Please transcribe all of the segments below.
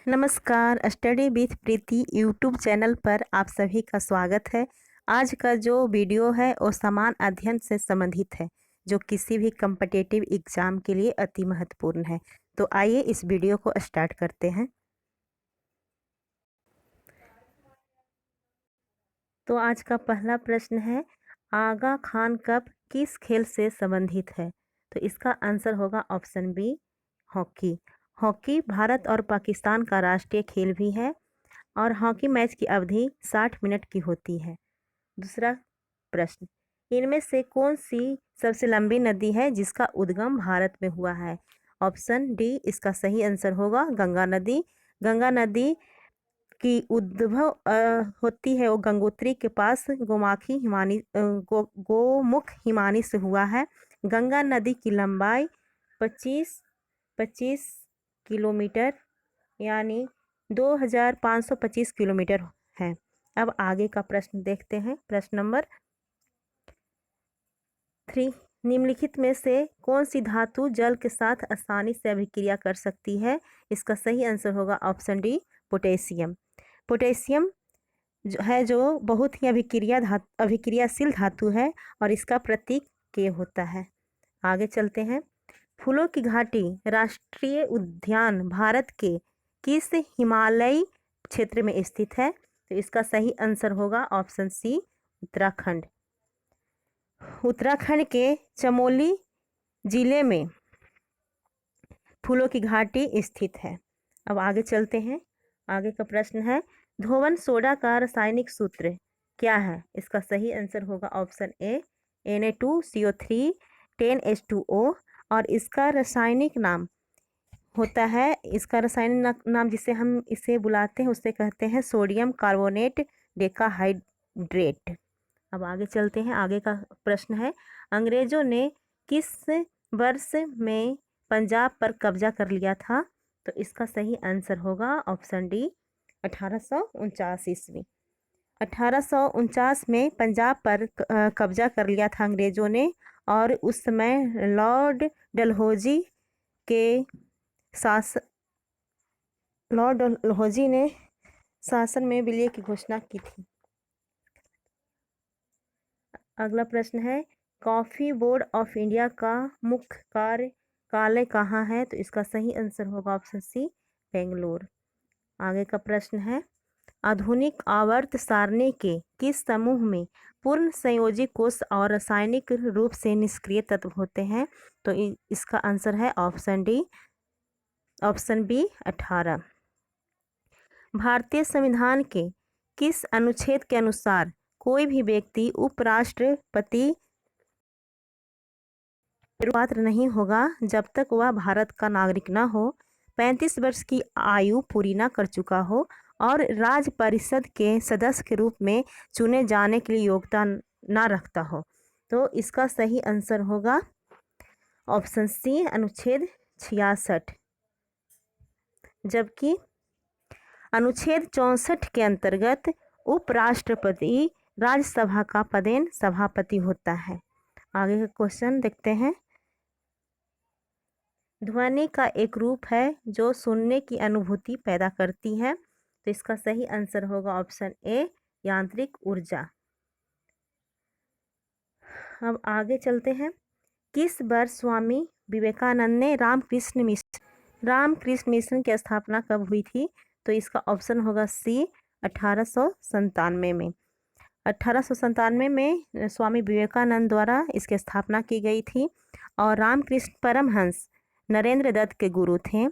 नमस्कार, study with Preeti YouTube channel पर आप सभी का स्वागत है। आज का जो वीडियो है वो समान अध्ययन से संबंधित है, जो किसी भी कम्पिटिटिव एग्जाम के लिए अति महत्वपूर्ण है। तो आइए इस वीडियो को स्टार्ट करते हैं। तो आज का पहला प्रश्न है, आगा खान कप किस खेल से संबंधित है? तो इसका आंसर होगा option B, hockey. Hockey Bharat और पाकिस्तान का राष्ट्रीय खेल भी है और हॉकी मैच की अवधि 60 मिनट की होती है। दूसरा प्रश्न, इनमें से कौन सी सबसे लंबी नदी है जिसका उद्गम भारत में हुआ है? ऑप्शन डी इसका सही आंसर होगा गंगा नदी। गंगा नदी की उद्भव होती है वो गंगोत्री के पास गोमाखी हिमानी गोमुख हिमानी से हुआ है। गंगा नदी की लंबाई 25 किलोमीटर यानी 2525 किलोमीटर है। अब आगे का प्रश्न देखते हैं। प्रश्न नंबर 3, निम्नलिखित में से कौन सी धातु जल के साथ आसानी से अभिक्रिया कर सकती है? इसका सही आंसर होगा ऑप्शन डी, पोटेशियम। पोटेशियम जो बहुत ही अभिक्रियाशील धातु है और इसका प्रतीक के होता है। आगे चलते हैं। फूलों की घाटी राष्ट्रीय उद्यान भारत के किस हिमालयी क्षेत्र में स्थित है? तो इसका सही आंसर होगा ऑप्शन सी, उत्तराखंड। उत्तराखंड के चमोली जिले में फूलों की घाटी स्थित है। अब आगे चलते हैं। आगे का प्रश्न है, धोवन सोडा का रासायनिक सूत्र क्या है? इसका सही आंसर होगा ऑप्शन ए, Na2CO3 10H2O और इसका रासायनिक नाम होता है, इसका रासायनिक नाम जिसे हम इसे बुलाते हैं उसे कहते हैं सोडियम कार्बोनेट डेकाहाइड्रेट। अब आगे चलते हैं। आगे का प्रश्न है, अंग्रेजों ने किस वर्ष में पंजाब पर कब्जा कर लिया था? तो इसका सही आंसर होगा ऑप्शन डी, 1849 ईस्वी। 1849 में पंजाब पर कब्जा कर लिया था अंग्रेजों ने और उस समय लॉर्ड डलहौजी ने शासन में विलय की घोषणा की थी। अगला प्रश्न है, कॉफी बोर्ड ऑफ इंडिया का मुख्य कार्यालय कहाँ है? तो इसका सही आंसर होगा ऑप्शन सी, बेंगलोर। आगे का प्रश्न है, आधुनिक आवर्त सारणी के किस समूह में पूर्ण संयोजी कोष और रासायनिक रूप से निष्क्रिय तत्व होते हैं? तो इसका आंसर है ऑप्शन डी, ऑप्शन बी 18। भारतीय संविधान के किस अनुच्छेद के अनुसार कोई भी व्यक्ति उपराष्ट्रपति पात्र नहीं होगा जब तक वह भारत का नागरिक न हो, 35 वर्ष की आयु पूरी न कर चुका हो और राज्य परिषद के सदस्य के रूप में चुने जाने के लिए योग्यता न रखता हो। तो इसका सही आंसर होगा ऑप्शन सी, अनुच्छेद 66। जबकि अनुच्छेद 64 के अंतर्गत उपराष्ट्रपति राज्यसभा का पदेन सभापति होता है। आगे का क्वेश्चन देखते हैं। ध्वनि का एक रूप है जो सुनने की अनुभूति पैदा करती है। तो इसका सही आंसर होगा ऑप्शन ए, यांत्रिक ऊर्जा। अब आगे चलते हैं। किस वर्ष स्वामी विवेकानंद ने रामकृष्ण मिशन की स्थापना कब हुई थी? तो इसका ऑप्शन होगा सी, 1897 में। 1897 में स्वामी विवेकानंद द्वारा इसकी स्थापना की गई थी और रामकृष्ण परमहंस नरेंद्र दत्त के गुरु थे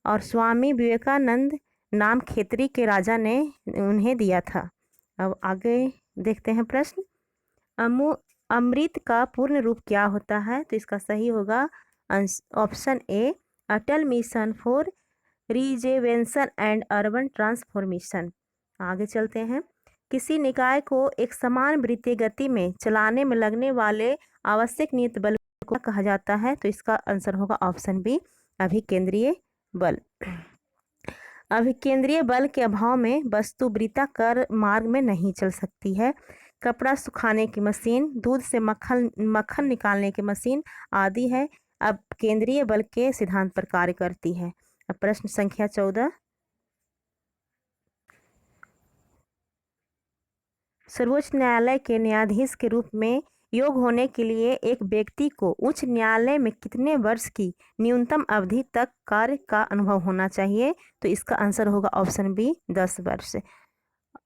और स्वामी विवेकानंद नाम खेतरी के राजा ने उन्हें दिया था। अब आगे देखते हैं प्रश्न, अमृत का पूर्ण रूप क्या होता है? तो इसका सही होगा option A, Atal mission for rejuvenation and urban transformation. आगे चलते हैं। किसी निकाय को एक समान वृत्तीय गति में चलाने में लगने वाले आवश्यक नियत बल को कहा जाता है? तो इसका आंसर होगा ऑप्शन बी, अभिकेंद्रीय बल। अभिकेंद्रीय बल के अभाव में वस्तु वृत्ताकार मार्ग में नहीं चल सकती है। कपड़ा सुखाने की मशीन, दूध से मक्खन निकालने की मशीन आदि है अब केंद्रीय बल के सिद्धांत पर कार्य करती है। अब प्रश्न संख्या 14, सर्वोच्च न्यायालय के न्यायाधीश के रूप में योग्य होने के लिए एक व्यक्ति को उच्च न्यायालय में कितने वर्ष की न्यूनतम अवधि तक कार्य का अनुभव होना चाहिए? तो इसका आंसर होगा ऑप्शन बी 10 वर्ष।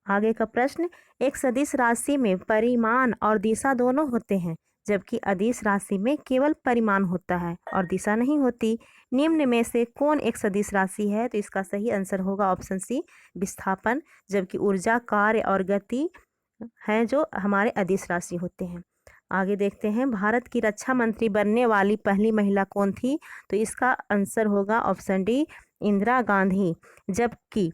आगे का प्रश्न, एक सदिश राशि में परिमाण और दिशा दोनों होते हैं, जबकि अदिश राशि में केवल परिमाण होता है और दिशा नहीं होती। निम्न में से कौन एक सदिश राशि है? तो इसका सही आंसर होगा ऑप्शन सी विस्थापन, जबकि ऊर्जा, कार्य और गति हैं जो हमारे अदिश राशि होते हैं। आगे देखते हैं, भारत की रक्षा मंत्री बनने वाली पहली महिला कौन थी? तो इसका आंसर होगा ऑप्शन डी इंदिरा गांधी, जबकि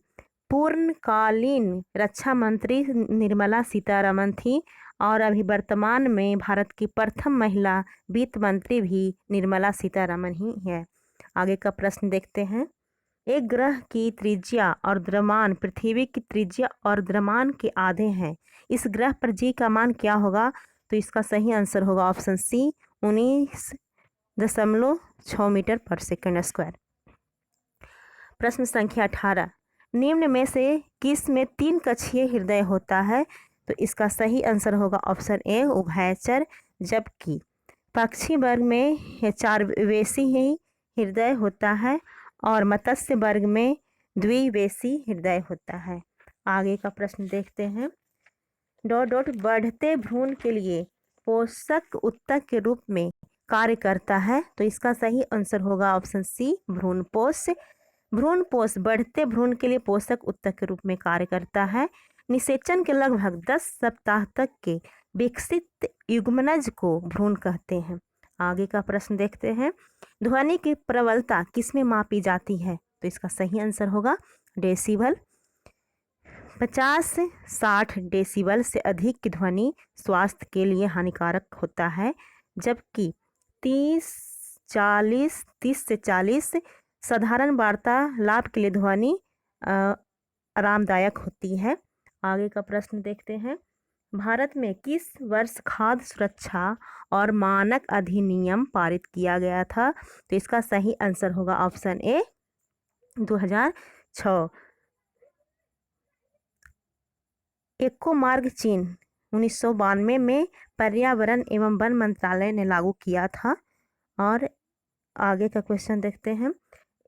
पूर्णकालीन रक्षा मंत्री निर्मला सीतारमन थी और अभी वर्तमान में भारत की प्रथम महिला वित्त मंत्री भी निर्मला सीतारमन ही है। आगे का प्रश्न देखते हैं, एक ग्रह की त्रिज्या और द्रव्यमान पृथ्वी की त्रिज्या और द्रव्यमान के आधे हैं। इस ग्रह पर जी का मान क्या होगा? तो इसका सही आंसर होगा ऑप्शन सी 19.6 मीटर पर सेकंड स्क्वायर। प्रश्न संख्या 18, निम्न में से किस में 3 कक्षीय हृदय होता है? तो इसका सही आंसर होगा ऑप्शन ए उभयचर, जबकि पक्षी वर्ग में 4 वेशी ही हृदय होता है और मत्स्य वर्ग में द्विवेशी हृदय होता है। आगे का प्रश्न देखते हैं, डॉट डॉट बढ़ते भ्रूण के लिए पोषक उत्तक के रूप में कार्य करता है। तो इसका सही आंसर होगा ऑप्शन सी भ्रूणपोष। भ्रूणपोष बढ़ते भ्रूण के लिए पोषक उत्तक के रूप में कार्य करता है। निषेचन के लगभग 10 सप्ताह तक के विकसित युग्मनज को भ्रूण कहते हैं। आगे का प्रश्न देखते हैं, ध्वनि की प्रबलता किसमें मापी जाती है? तो इसका सही आंसर होगा डेसिबल। 50-60 डेसिबल से अधिक की ध्वनि स्वास्थ्य के लिए हानिकारक होता है, जबकि 30 से 40 साधारण वार्तालाप के लिए ध्वनि आरामदायक होती है। आगे का प्रश्न देखते हैं, भारत में किस वर्ष खाद्य सुरक्षा और मानक अधिनियम पारित किया गया था? तो इसका सही आंसर होगा ऑप्शन ए 2006। इको मार्ग चिन्ह 1992 में पर्यावरण एवं वन मंत्रालय ने लागू किया था। और आगे का क्वेश्चन देखते हैं,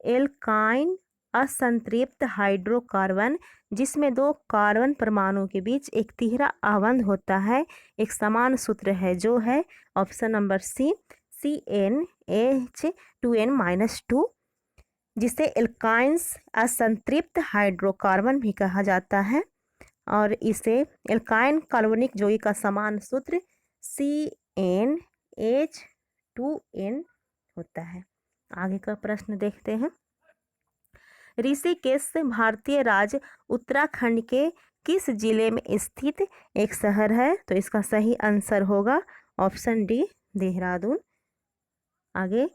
एल्काइन असंतृप्त हाइड्रोकार्बन जिसमें 2 कार्बन परमाणु के बीच एक तिहरा आबंध होता है, एक समान सूत्र है जो है ऑप्शन नंबर सी CnH2n-2, जिसे एल्काइंस असंतृप्त हाइड्रोकार्बन भी कहा जाता है और इसे एल्काइन कार्बनिक यौगिक का समान सूत्र CnH2n होता है। आगे का प्रश्न देखते हैं, ऋषिकेश भारतीय राज्य उत्तराखंड के किस जिले में स्थित एक शहर है? तो इसका सही आंसर होगा ऑप्शन डी देहरादून। आगे,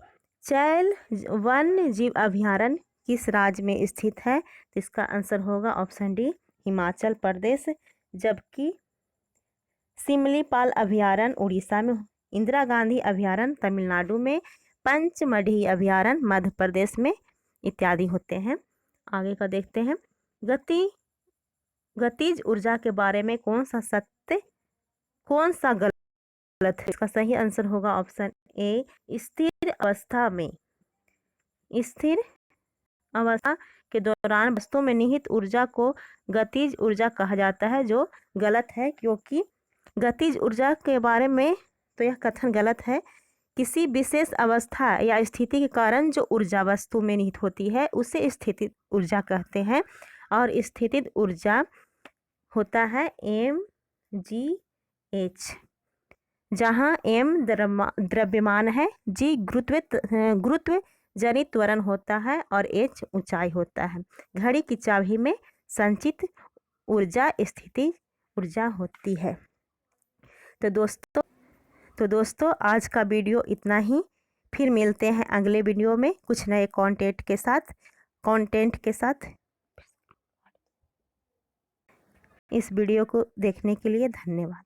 चैल वन्य जीव अभयारण्य किस राज्य में स्थित है? तो इसका आंसर होगा ऑप्शन डी हिमाचल प्रदेश, जबकि सिमलीपाल अभयारण्य उड़ीसा में, इंदिरा गांधी अभयारण्य तमिलनाडु में, पंचमढ़ी अभयारण्य मध्य प्रदेश में इत्यादि होते हैं। आगे का देखते हैं, गतिज ऊर्जा के बारे में कौन सा सत्य कौन सा गलत है? इसका सही आंसर होगा ऑप्शन ए स्थिर अवस्था के दौरान वस्तु में निहित ऊर्जा को गतिज ऊर्जा कहा जाता है, जो गलत है, क्योंकि गतिज ऊर्जा के बारे में तो यह कथन गलत है। किसी विशेष अवस्था या स्थिति के कारण जो ऊर्जा वस्तु में निहित होती है उसे स्थितिज ऊर्जा कहते हैं और स्थितिज ऊर्जा होता है mgh, जहाँ m द्रव्यमान है, g गुरुत्व जनित त्वरण होता है और h ऊंचाई होता है। घड़ी की चाबी में संचित ऊर्जा स्थितिज ऊर्जा होती है। तो दोस्तों आज का वीडियो इतना ही। फिर मिलते हैं अगले वीडियो में कुछ नए कंटेंट के साथ। इस वीडियो को देखने के लिए धन्यवाद।